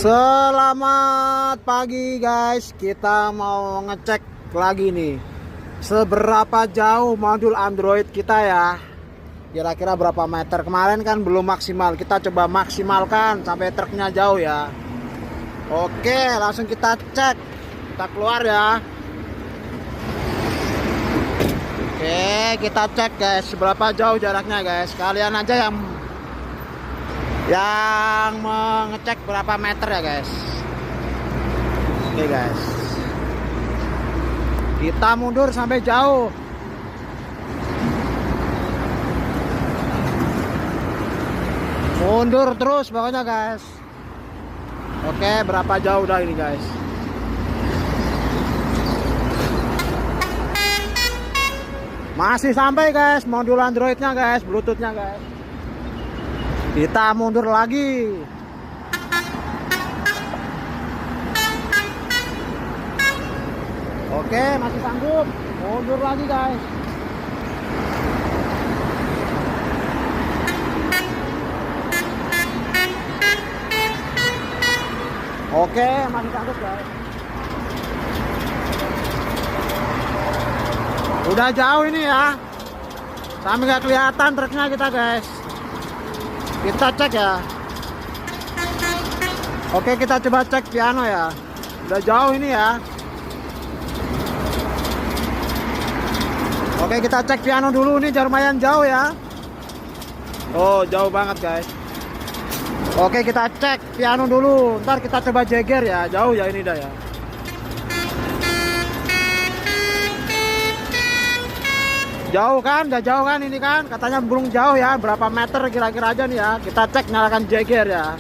Selamat pagi guys, kita mau ngecek lagi nih seberapa jauh modul Android kita ya. Kira-kira berapa meter. Kemarin kan belum maksimal, kita coba maksimalkan sampai truknya jauh ya. Oke, langsung kita cek. Kita keluar ya. Oke, kita cek guys seberapa jauh jaraknya guys. Kalian aja yang mengecek berapa meter ya guys. Oke guys, kita mundur sampai jauh. Mundur terus pokoknya guys. Oke, berapa jauh dah ini guys. Masih sampai guys modul Androidnya guys, Bluetoothnya guys. Kita mundur lagi. Oke, masih sanggup. Mundur lagi guys. Oke, masih sanggup guys. Udah jauh ini ya. Sampai nggak kelihatan truknya kita guys. Kita cek ya. Oke, kita coba cek piano ya. Udah jauh ini ya. Oke, kita cek piano dulu nih, lumayan jauh ya. Oh, jauh banget guys. Oke, kita cek piano dulu. Ntar kita coba jeger ya. Jauh ya ini dah ya. Jauh kan, udah jauh kan ini kan. Katanya belum jauh ya. Berapa meter kira-kira aja nih ya. Kita cek, nyalakan jeger ya.